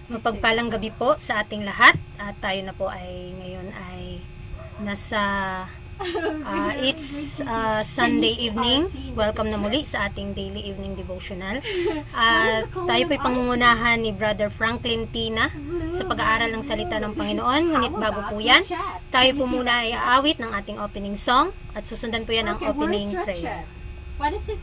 Mapagpalang gabi po sa ating lahat at tayo na po ay ngayon ay nasa it's Sunday evening. Welcome na muli sa ating daily evening devotional. At tayo po ay pangungunahan ni Brother Franklin Tina sa pag-aaral ng salita ng Panginoon. Ngunit bago po yan, tayo po muna ay aawit ng ating opening song at susundan po yan ng opening prayer. What is this?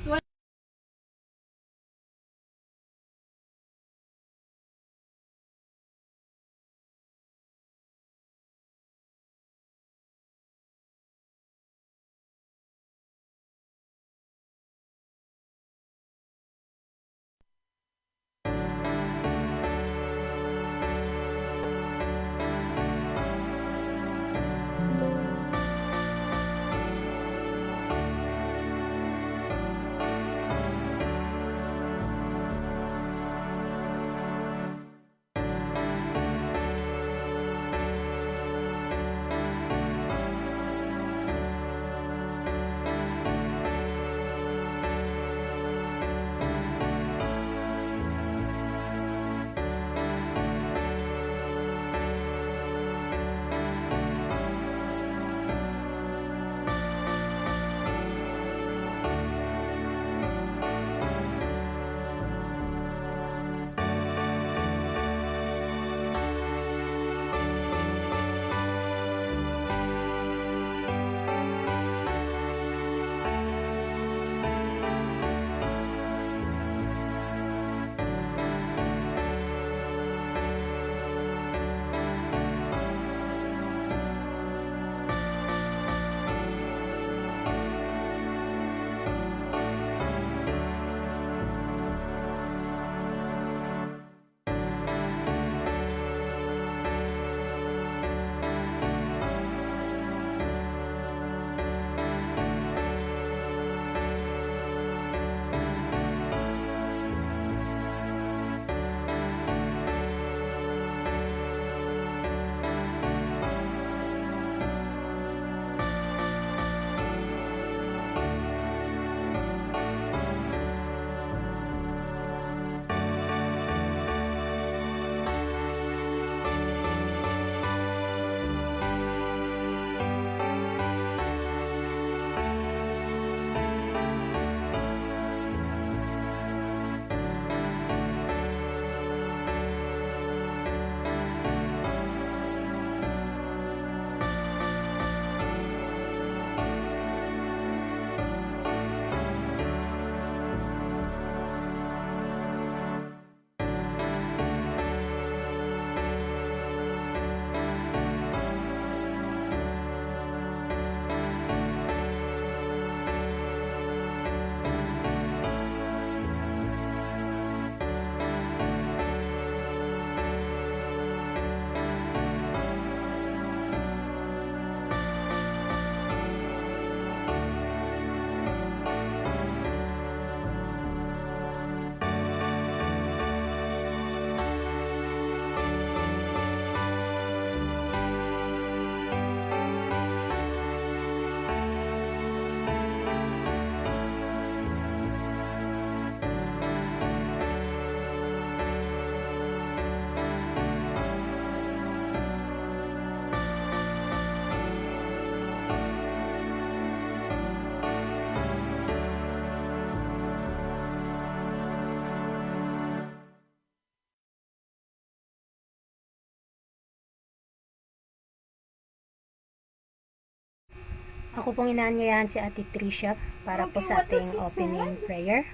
Ako pong inaanyayahan si Ate Tricia para po sa ating opening prayer.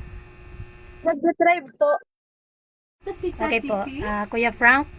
Nag-drive to. Okay po, Kuya Frank.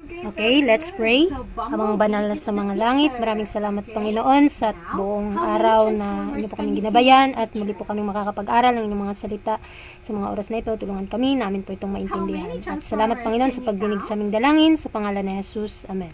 Okay, let's pray. Amang banal na sa mga langit, maraming salamat Panginoon sa buong araw na inyo po kaming ginabayan at muli po kaming makakapag-aral ng inyong mga salita sa mga oras na ito. Tulungan kami, namin po itong maintindihan. At salamat Panginoon sa pagdinig sa aming dalangin, sa pangalan ni Jesus. Amen.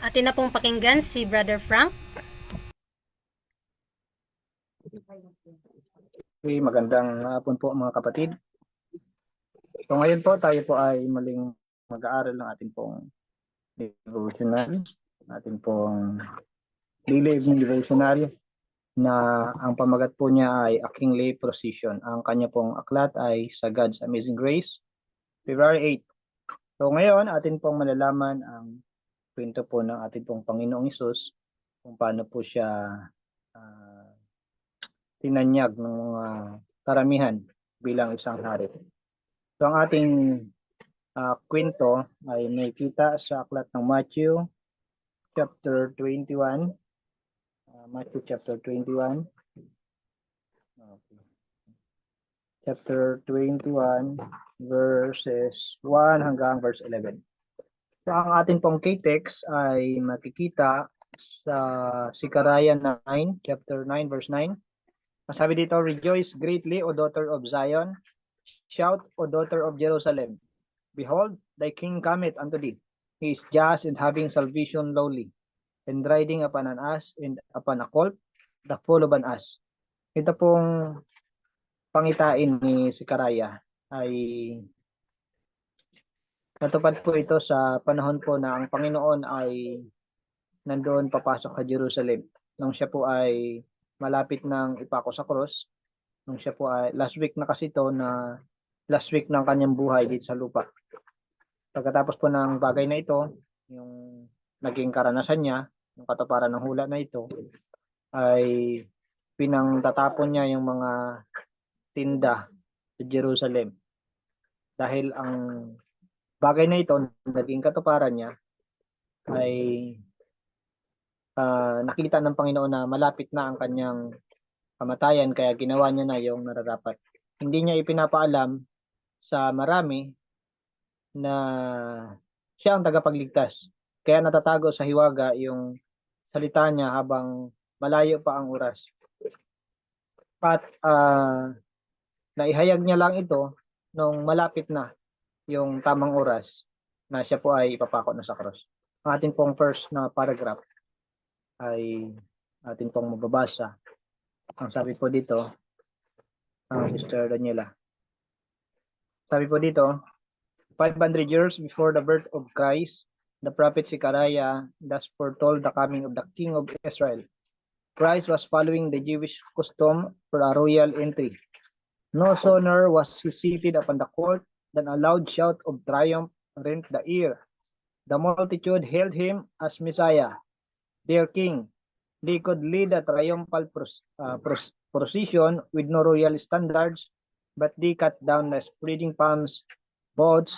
Atin na pong pakinggan si Brother Frank. Okay, magandang hapon po mga kapatid. So ngayon po tayo po ay muling mag-aaral ng ating pong devotional, ating pong daily evening devotional na ang pamagat po niya ay A Kingly Procession. Ang kanya pong aklat ay sa God's Amazing Grace, February 8. So ngayon atin pong malalaman ang kwento po ng ating pong Panginoong Hesus kung paano po siya tinanyag ng mga karamihan bilang isang hari. So ang ating kwento ay may kita sa aklat ng Matthew chapter 21. Matthew chapter 21. Okay. Chapter 21 verses 1 hanggang verse 11. So ang ating pong key-text ay makikita sa Sikaraya 9, chapter 9 verse 9. Sabi dito, "Rejoice greatly, O daughter of Zion. Shout, O daughter of Jerusalem. Behold, thy king cometh unto thee. He is just and having salvation lowly, and riding upon an ass and upon a colt, the foal of an ass." Ito pong pangitain ni Sikaraya ay natupad po ito sa panahon po na ang Panginoon ay nandoon papasok sa Jerusalem. Nung siya po ay malapit ng ipako sa cross, nung siya po ay last week na kasi ito na last week ng kanyang buhay dito sa lupa. Pagkatapos po ng bagay na ito, yung naging karanasan niya, yung katuparan ng hula na ito, ay pinangtatapon niya yung mga tinda sa Jerusalem. Dahil ang bagay na ito, naging katuparan niya, ay nakita ng Panginoon na malapit na ang kanyang kamatayan, kaya ginawa niya na yung nararapat. Hindi niya ipinapaalam sa marami na siya ang tagapagligtas. Kaya natatago sa hiwaga yung salita niya habang malayo pa ang oras. At naihayag niya lang ito nung malapit na yung tamang oras na siya po ay ipapako na sa cross. Ang ating pong first na paragraph ay ating pong mababasa. Ang sabi po dito, Sister Daniela. Sabi po dito, 500 years before the birth of Christ, the prophet Zechariah thus foretold the coming of the King of Israel. Christ was following the Jewish custom for a royal entry. No sooner was he seated upon the court than a loud shout of triumph rent the air. The multitude hailed him as Messiah, their king. They could lead a triumphal procession with no royal standards, but they cut down the spreading palms, boughs,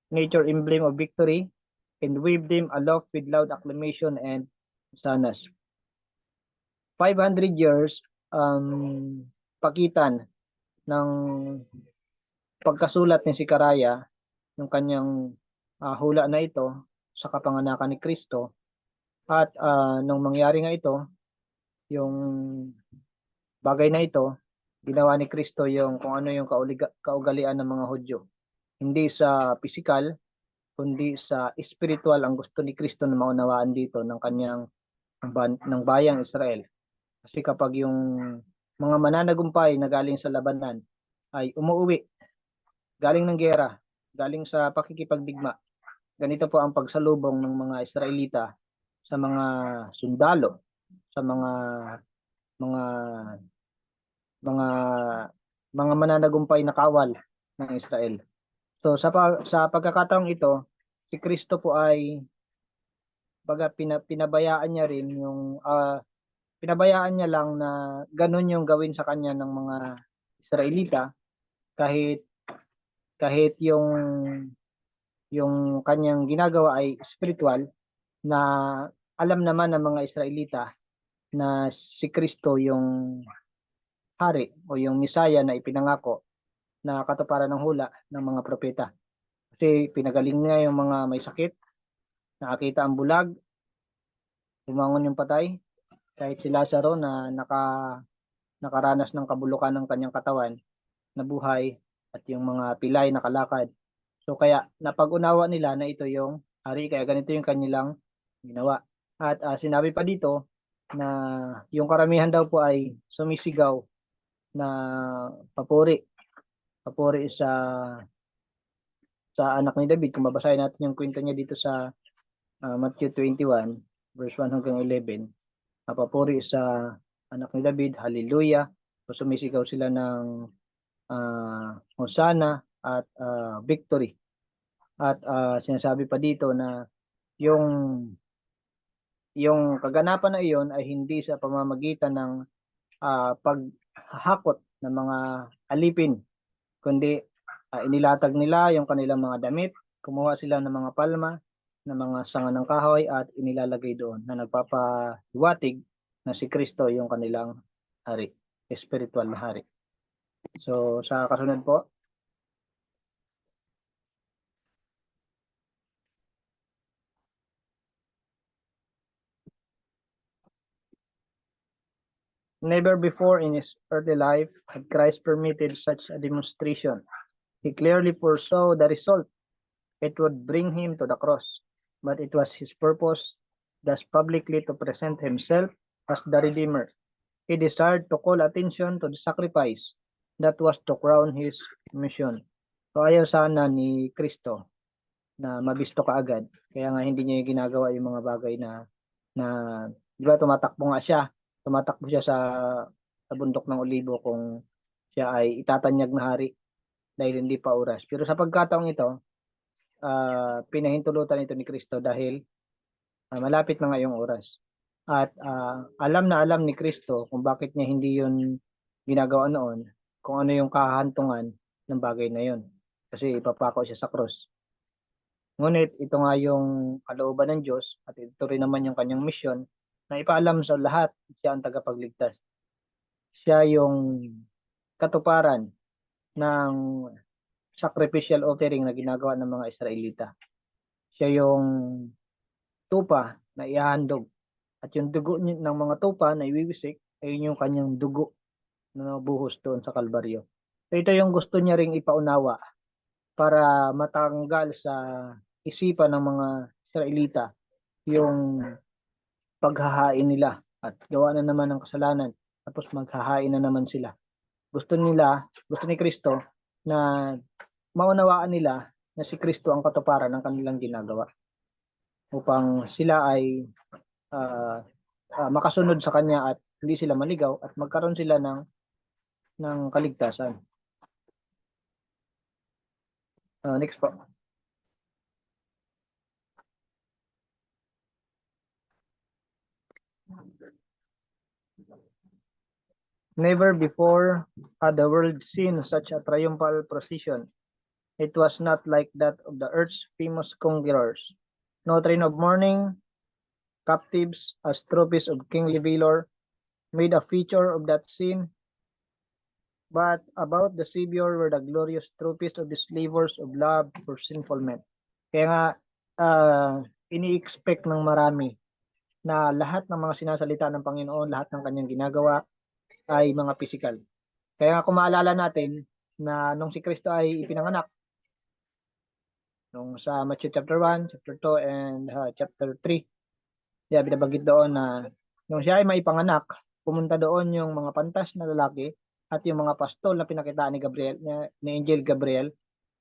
nature emblem of victory, and waved them aloft with loud acclamation and hosannas. 500 years pagitan ng pagkasulat ni Sikaraya, yung kanyang hula na ito sa kapanganakan ni Kristo. At nung mangyari nga ito, yung bagay na ito, ginawa ni Kristo yung kung ano yung kaugalian ng mga Hudyo. Hindi sa physical, kundi sa spiritual ang gusto ni Kristo na maunawaan dito ng kanyang ng bayang Israel. Kasi kapag yung mga mananagumpay na galing sa labanan ay umuwi, galing ng giyera, galing sa pakikipagdigma, ganito po ang pagsalubong ng mga Israelita sa mga sundalo, sa mga mananagumpay na kawal ng Israel. So sa pagkakataong ito, si Kristo po ay pinabayaan niya rin yung pinabayaan niya lang na ganun yung gawin sa kanya ng mga Israelita kahit yung kanyang ginagawa ay spiritual, na alam naman ng mga Israelita na si Kristo yung hari o yung Misaya na ipinangako na katuparan ng hula ng mga propeta. Kasi pinagaling niya yung mga may sakit, nakakita ang bulag, bumangon yung patay, kahit si Lazaro na nakaranas ng kabulukan ng kanyang katawan, nabuhay, at yung mga pilay nakalakad. So kaya napag-unawa nila na ito yung hari, kaya ganito yung kanilang ginawa. At sinabi pa dito na yung karamihan daw po ay sumisigaw na papuri. Papuri sa anak ni David. Kung babasahin natin yung kwento niya dito sa Matthew 21, verse 1 hanggang 11. Papuri sa anak ni David, hallelujah. So, sumisigaw sila ng Hosanna at victory. At sinasabi pa dito na yung kaganapan na iyon ay hindi sa pamamagitan ng paghahakot ng mga alipin, kundi inilatag nila yung kanilang mga damit, kumuha sila ng mga palma, ng mga sanga ng kahoy at inilalagay doon na nagpapahiwatig na si Kristo yung kanilang hari, spiritual na hari. So sa kasunod po, never before in his earthly life had Christ permitted such a demonstration. He clearly foresaw the result. It would bring him to the cross, but it was his purpose thus publicly to present himself as the Redeemer. He desired to call attention to the sacrifice that was to crown his mission. So ayaw sana ni Kristo na mabisto kaagad. Kaya nga hindi niya ginagawa yung mga bagay na di ba tumatakbo siya sa bundok ng Olibo kung siya ay itatanyag na hari dahil hindi pa oras. Pero sa pagkataong ito, pinahintulutan ito ni Kristo dahil malapit na nga yung oras. At alam na alam ni Kristo kung bakit niya hindi yun ginagawa noon, kung ano yung kahantungan ng bagay na yun. Kasi ipapako siya sa cross. Ngunit ito nga yung kalooban ng Diyos at ito rin naman yung kanyang misyon na ipaalam sa lahat siya ang tagapagligtas. Siya yung katuparan ng sacrificial offering na ginagawa ng mga Israelita. Siya yung tupa na ihahandog. At yung dugo ng mga tupa na iwiwisik ay yung kanyang dugo na buhos doon sa Kalbaryo. So ito yung gusto niya ring ipaunawa para matanggal sa isipan ng mga Israelita yung paghahain nila at gawa na naman ng kasalanan tapos maghahain na naman sila. Gusto ni Kristo na maunawaan nila na si Kristo ang katuparan ng kanilang ginagawa upang sila ay makasunod sa kanya at hindi sila maligaw at magkaroon sila ng kaligtasan. Next po. Never before had the world seen such a triumphal procession. It was not like that of the earth's famous conquerors. No train of mourning, captives as trophies of kingly valor made a feature of that scene, but about the Savior were the glorious trophies of the slavers of love for sinful men. Kaya nga, ini-expect ng marami na lahat ng mga sinasalita ng Panginoon, lahat ng kanyang ginagawa ay mga physical. Kaya nga kung maalala natin na nung si Kristo ay ipinanganak, nung sa Matthew chapter 1, chapter 2, and chapter 3, kaya binabanggit doon na nung siya ay maipanganak, pumunta doon yung mga pantas na lalaki at yung mga pastol na pinakitaan ni Angel Gabriel.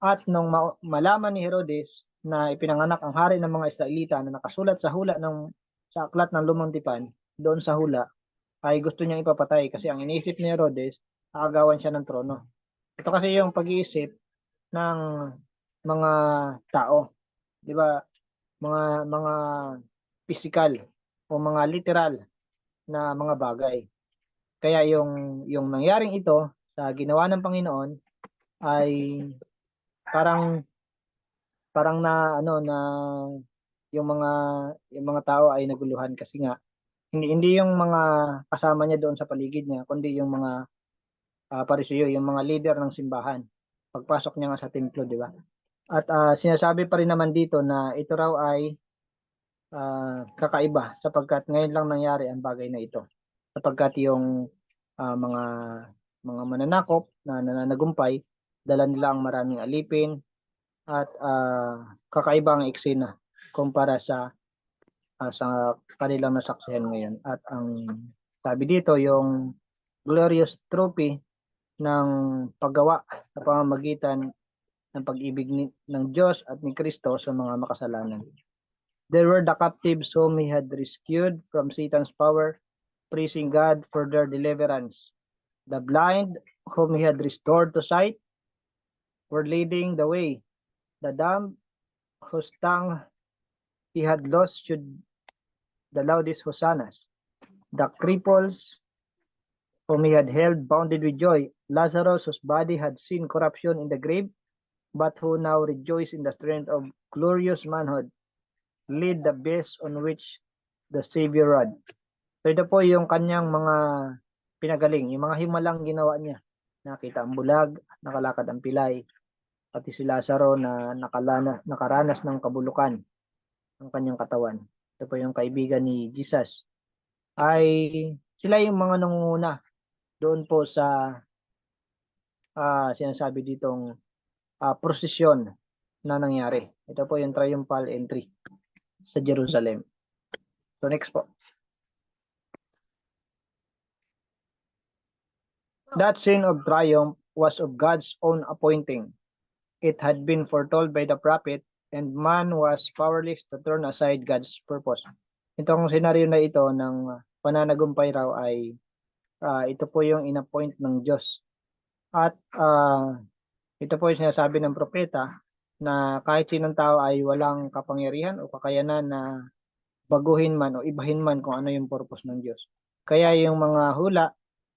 At nung malaman ni Herodes na ipinanganak ang hari ng mga Israelita na nakasulat sa aklat ng Lumang Tipan, doon sa hula, ay gusto niyang ipapatay kasi ang iniisip ni Herodes, nakagawan siya ng trono. Ito kasi yung pag-iisip ng mga tao, di ba? Mga physical o mga literal na mga bagay. Kaya yung nangyaring ito sa ginawa ng Panginoon ay parang na yung mga tao ay naguluhan kasi nga hindi yung mga kasama niya doon sa paligid niya kundi yung mga parisuyo, yung mga leader ng simbahan. Pagpasok niya nga sa templo, di ba? At sinasabi pa rin naman dito na ito raw ay kakaiba sapagkat ngayon lang nangyari ang bagay na ito. Sapagkat yung mga mananakop na nananagumpay, dala nila ang maraming alipin at kakaiba ang eksena kumpara sa sa kanilang nasaksihan ngayon. At ang sabi dito, yung glorious trophy ng paggawa sa pamamagitan ng pag-ibig ng Diyos at ni Kristo sa mga makasalanan. There were the captives whom He had rescued from Satan's power, praising God for their deliverance. The blind whom He had restored to sight were leading the way. The dumb whose tongue He had lost should the loudest hosannas. The cripples whom He had held bounded with joy. Lazarus, whose body had seen corruption in the grave, but who now rejoiced in the strength of glorious manhood, lead the beast on which the Savior rode. So ito po yung kanyang mga pinagaling, yung mga himalang ginawa niya. Nakita ang bulag, nakalakad ang pilay, pati si Lazaro na nakaranas ng kabulukan ng kanyang katawan. Ito po yung kaibigan ni Jesus. Ay sila yung mga nangunguna doon po sa sinasabi ditong prosesyon na nangyari. Ito po yung triumphal entry sa Jerusalem. So next po. That scene of triumph was of God's own appointing. It had been foretold by the prophet, and man was powerless to turn aside God's purpose. Itong senaryo na ito ng pananagumpay raw ay ito po yung inappoint ng Diyos. At ito po yung sinasabi ng propeta na kahit sinong tao ay walang kapangyarihan o kakayanan na baguhin man o ibahin man kung ano yung purpose ng Diyos. Kaya yung mga hula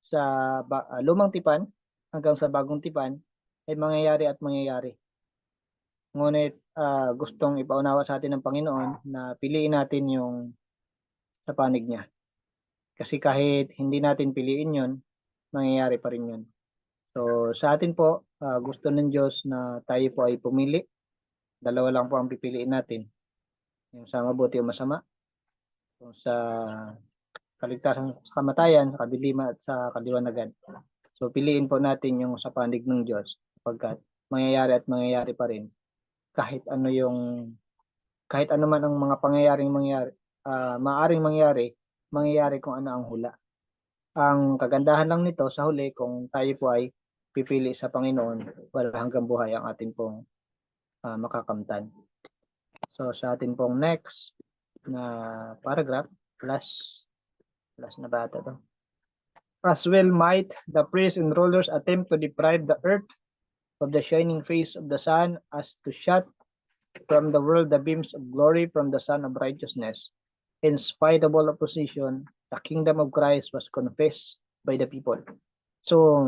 sa lumang tipan hanggang sa bagong tipan ay mangyayari at mangyayari. Ngunit gustong ipaunawa sa atin ng Panginoon na piliin natin yung sa panig niya. Kasi kahit hindi natin piliin yon, mangyayari pa rin yun. So sa atin po, gusto ng Diyos na tayo po ay pumili. Dalawa lang po ang pipiliin natin. Yung sa mabuti o masama. Yung sa kaligtasan sa kamatayan, sa kadiliman at sa kaliwanagan. So piliin po natin yung sa panig ng Diyos sapagkat mangyayari at mangyayari pa rin kahit ano man ang mga pangyayaring maaring mangyayari kung ano ang hula. Ang kagandahan lang nito sa huli kung tayo po ay pipili sa Panginoon, wala hanggang buhay ang atin pong makakamtan. So sa atin pong next na paragraph, last na bata to. As well might the priests and rulers attempt to deprive the earth of the shining face of the sun as to shut from the world the beams of glory from the Sun of Righteousness. In spite of all opposition, the kingdom of Christ was confessed by the people. So,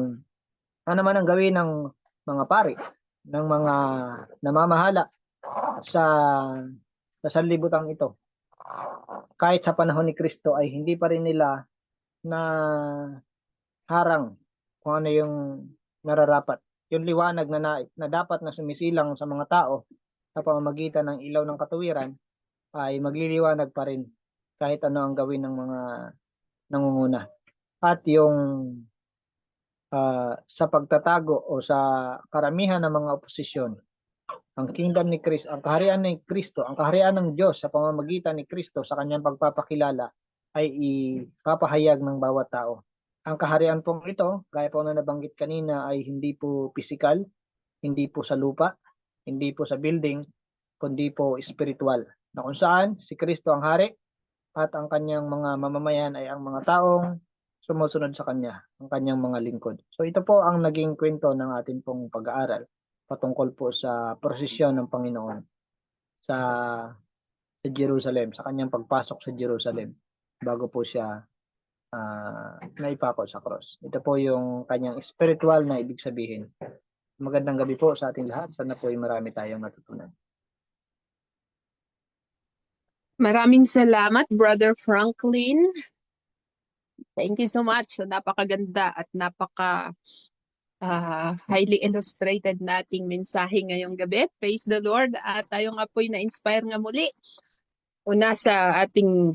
ano naman ang gawin ng mga pari, ng mga namamahala sa sanlibutan ito? Kahit sa panahon ni Kristo ay hindi pa rin nila na harang kung ano yung nararapat. Yung liwanag na dapat na sumisilang sa mga tao sa pamamagitan ng ilaw ng katuwiran ay magliliwanag pa rin kahit ano ang gawin ng mga nangunguna. At yung sa pagtatago o sa karamihan ng mga oposisyon, ang kingdom ni Kristo, ang kaharian ni Kristo, ang kaharian ng Diyos sa pamamagitan ni Kristo sa kanyang pagpapakilala ay ipapahayag ng bawat tao. Ang kaharian pong ito, gaya po na nabanggit kanina, ay hindi po physical, hindi po sa lupa, hindi po sa building, kundi po spiritual. Na kung saan si Kristo ang hari at ang kanyang mga mamamayan ay ang mga taong sumusunod sa kanya, ang kanyang mga lingkod. So ito po ang naging kwento ng ating pong pag-aaral patungkol po sa prosesyon ng Panginoon sa Jerusalem, sa kanyang pagpasok sa Jerusalem bago po siya naipako sa cross. Ito po yung kanyang spiritual na ibig sabihin. Magandang gabi po sa ating lahat. Sana po ay marami tayong natutunan. Maraming salamat, Brother Franklin. Thank you so much. Napakaganda at highly illustrated nating mensahe ngayong gabi. Praise the Lord. At tayo nga po'y na-inspire nga muli. Una sa ating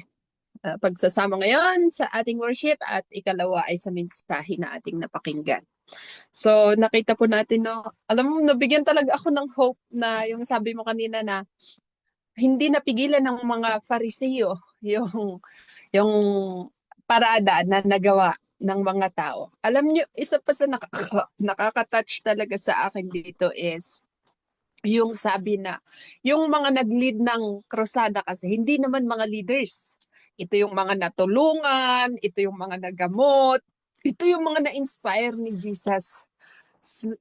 pagsasama ngayon sa ating worship at ikalawa ay sa mensahe na ating napakinggan. So nakita po natin, no, alam mo, nabigyan talaga ako ng hope na yung sabi mo kanina na hindi napigilan ng mga Fariseo yung parada na nagawa ng mga tao. Alam niyo, isa pa sa nakaka-touch talaga sa akin dito is yung sabi na, yung mga nag-lead ng krusada kasi, hindi naman mga leaders. Ito yung mga natulungan, ito yung mga nagamot, ito yung mga na-inspire ni Jesus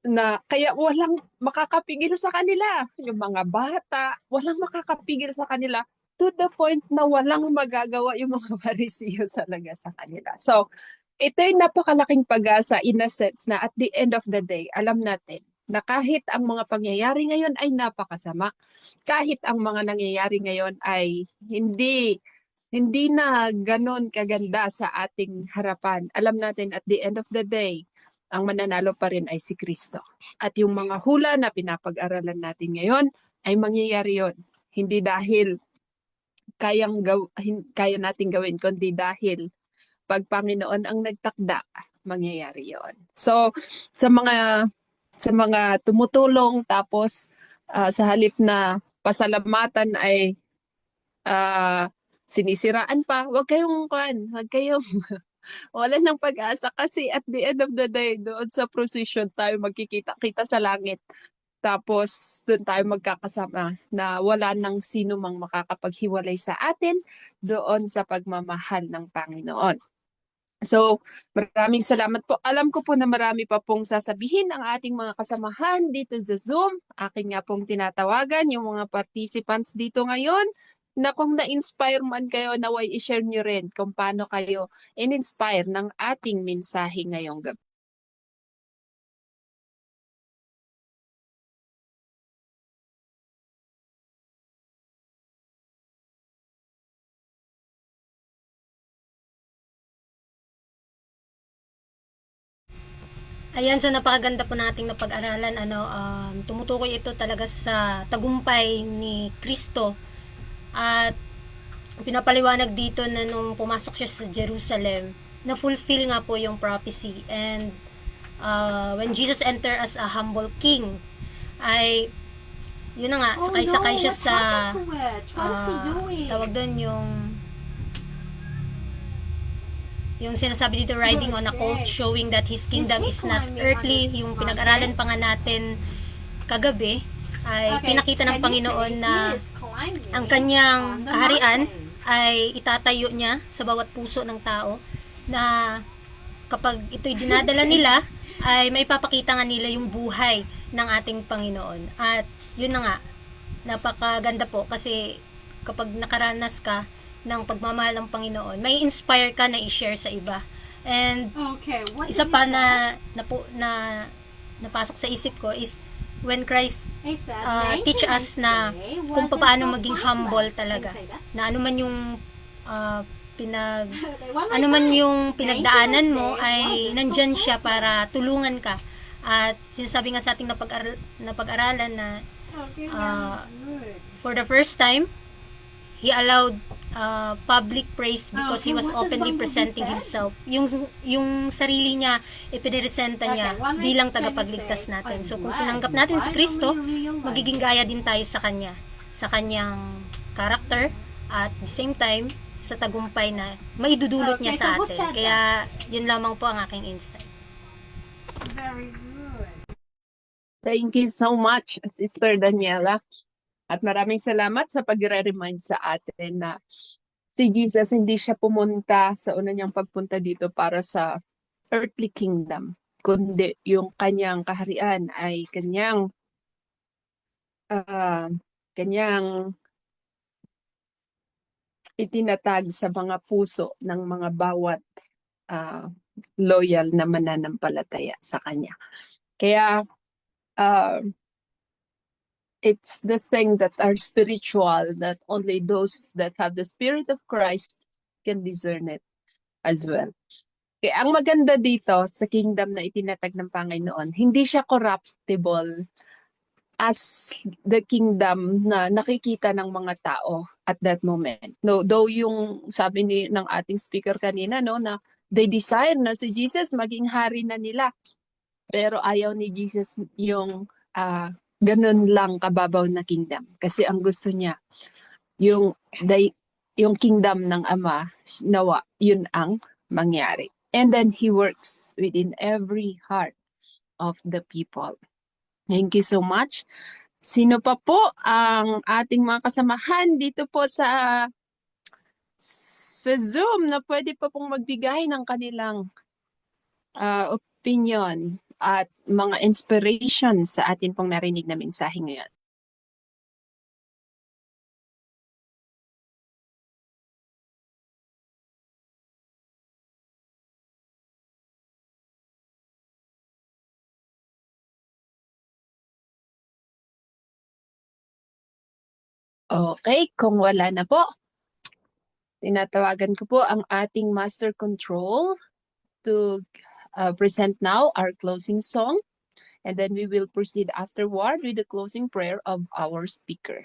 na kaya walang makakapigil sa kanila. Yung mga bata, walang makakapigil sa kanila to the point na walang magagawa yung mga Pariseo talaga sa kanila. So, ito yung napakalaking pag-asa in a sense na at the end of the day, alam natin na kahit ang mga pangyayari ngayon ay napakasama, kahit ang mga nangyayari ngayon ay hindi na ganon kaganda sa ating harapan. Alam natin at the end of the day, ang mananalo pa rin ay si Kristo. At yung mga hula na pinapag-aralan natin ngayon ay mangyayari yon. Hindi dahil kaya nating gawin, kundi dahil pag Panginoon ang nagtakda, mangyayari yon. So, sa mga tumutulong tapos sa halip na pasalamatan ay sinisiraan pa, wag kayong wala ng pag-asa kasi at the end of the day, doon sa procession tayo magkikita-kita sa langit. Tapos doon tayo magkakasama na wala nang sino mang makakapaghiwalay sa atin doon sa pagmamahal ng Panginoon. So, maraming salamat po. Alam ko po na marami pa pong sasabihin ang ating mga kasamahan dito sa Zoom. Akin nga pong tinatawagan yung mga participants dito ngayon na kung na-inspire man kayo, naway i-share nyo rin kung paano kayo in-inspire ng ating mensahe ngayong gabi. Ayan, so napakaganda po nating napag-aralan. Tumutukoy ito talaga sa tagumpay ni Kristo. At pinapaliwanag dito na nung pumasok siya sa Jerusalem, na fulfill nga po yung prophecy. And when Jesus entered as a humble king, ay yun na nga, sakay-sakay siya sa What is he doing? tawag doon yung sinasabi dito, riding on a colt, showing that his kingdom is not earthly. Yung pinag-aralan pa nga natin kagabi, ay pinakita ng Panginoon na ang kanyang kaharian ay itatayo niya sa bawat puso ng tao, na kapag ito'y dinadala nila, ay may papakita nga nila yung buhay ng ating Panginoon. At yun na nga, napakaganda po kasi kapag nakaranas ka ng pagmamahal ng Panginoon, may inspire ka na i-share sa iba. And Okay, what isa did pa he na napasok sa isip ko is when Christ say? He said, teach us na kung paano maging humble talaga. Na ano man yung ano man yung pinagdaanan mo ay nandyan siya para tulungan ka. At sinasabi nga sa ating napag-aralan na for the first time, he allowed public praise because he was openly presenting himself. Yung sarili niya, ipiniresenta niya bilang tagapagligtas natin. So kung tinanggap natin si Kristo, magiging gaya din tayo sa Kanya. Sa Kanyang character at the same time, sa tagumpay na maidudulot niya sa atin. Kaya yun lamang po ang aking insight. Very good. Thank you so much, Sister Daniela. At maraming salamat sa pag-remind sa atin na si Jesus hindi siya pumunta sa una niyang pagpunta dito para sa earthly kingdom, kundi yung kanyang kaharian ay kanyang itinatag sa mga puso ng mga bawat loyal na mananampalataya sa kanya. Kaya it's the thing that are spiritual that only those that have the Spirit of Christ can discern it as well. Kaya ang maganda dito sa kingdom na itinatag ng Panginoon, hindi siya corruptible as the kingdom na nakikita ng mga tao at that moment. No, though yung sabi ng ating speaker kanina, no, na they desire na si Jesus maging hari na nila. Pero ayaw ni Jesus yung ganun lang kababaw na kingdom. Kasi ang gusto niya yung kingdom ng Ama, nawa, yun ang mangyari. And then He works within every heart of the people. Thank you so much. Sino pa po ang ating mga kasamahan dito po sa Zoom na pwede pa pong magbigay ng kanilang opinion at mga inspiration sa atin pong narinig na mensahe ngayon? Okay, kung wala na po, tinatawagan ko po ang ating Master Control to present now our closing song, and then we will proceed afterward with the closing prayer of our speaker.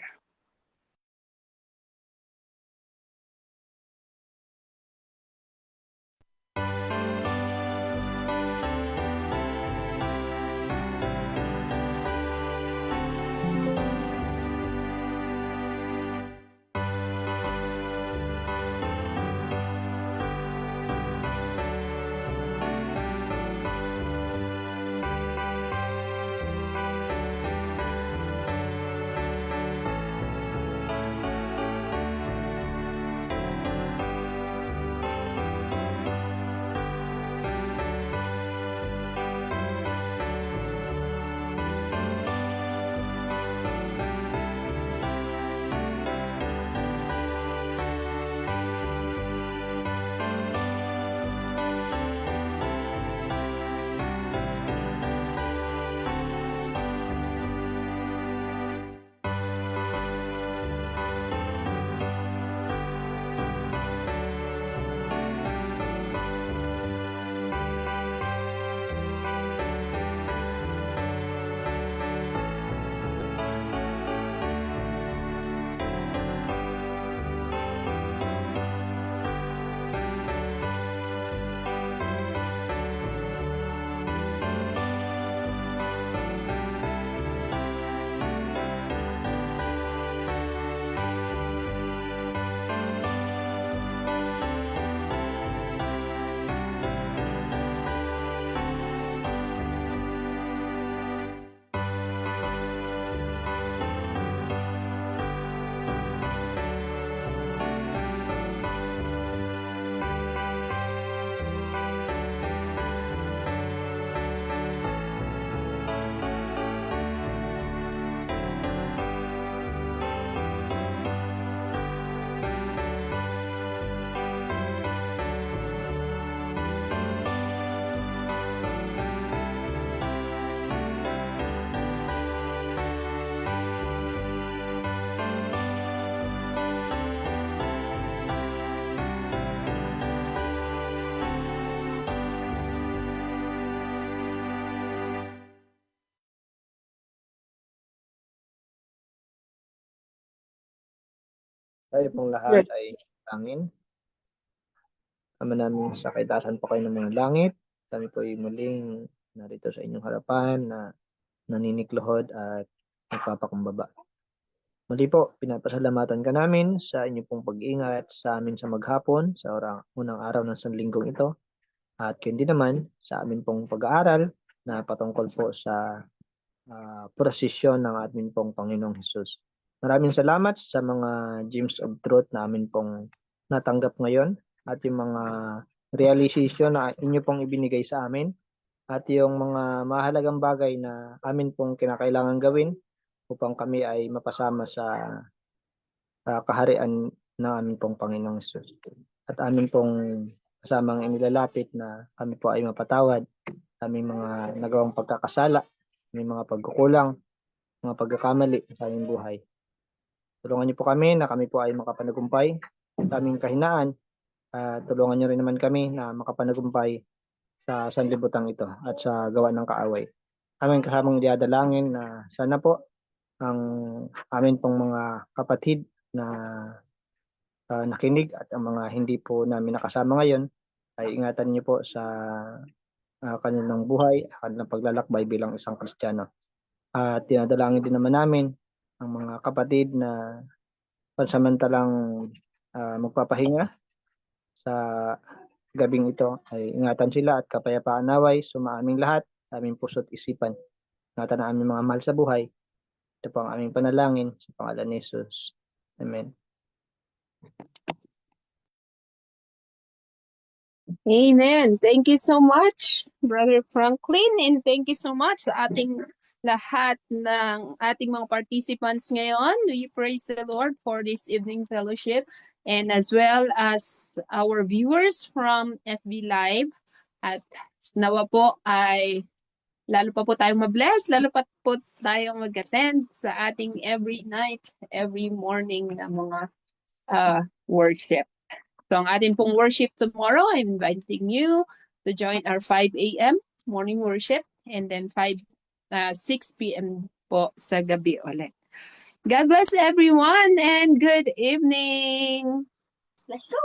Tayo pong lahat ay tangin. Ama namin sa kaitaasan po kayo ng mga langit. Kami po ay muling narito sa inyong harapan na naniniklohod at nagpapakumbaba. Muli po, pinapasalamatan ka namin sa inyong pong pag-iingat sa amin sa maghapon, sa unang araw ng sanlinggong ito. At kundi naman sa amin pong pag-aaral na patungkol po sa prosesyon ng ating pong Panginoong Hesus. Maraming salamat sa mga gems of truth na amin pong natanggap ngayon at yung mga realization na inyo pong ibinigay sa amin at yung mga mahalagang bagay na amin pong kinakailangan gawin upang kami ay mapasama sa kaharian ng aming pong Panginoong Hesus. At amin pong kasamang inilalapit na kami po ay mapatawad aming mga nagawang pagkakasala, may mga pagkukulang, mga pagkakamali sa aming buhay. Tulungan niyo po kami na kami po ay makapanagumpay sa aming kahinaan. Tulungan niyo rin naman kami na makapanagumpay sa sanlibutan ito at sa gawa ng kaaway. Aming kasamang diadalangin na sana po ang amin pong mga kapatid na nakinig at ang mga hindi po namin nakasama ngayon ay ingatan niyo po sa kanilang buhay, kanilang paglalakbay bilang isang Kristiyano. At tinadalangin din naman namin ang mga kapatid na pansamantalang magpapahinga sa gabing ito, ay ingatan sila at kapayapaan naway sumaaming lahat, aming puso't isipan. Ingatan ang aming mga mahal sa buhay. Ito po ang aming panalangin sa pangalan ni Jesus. Amen. Amen. Thank you so much, Brother Franklin, and thank you so much sa ating lahat ng ating mga participants ngayon. We praise the Lord for this evening fellowship and as well as our viewers from FB Live. At nawa po ay lalo pa po tayong mabless, lalo pa po tayong mag-attend sa ating every night, every morning na mga worship. So ang ating pong worship tomorrow, I'm inviting you to join our 5 a.m. morning worship and then 6 p.m. po sa gabi ulit. God bless everyone and good evening. Let's go.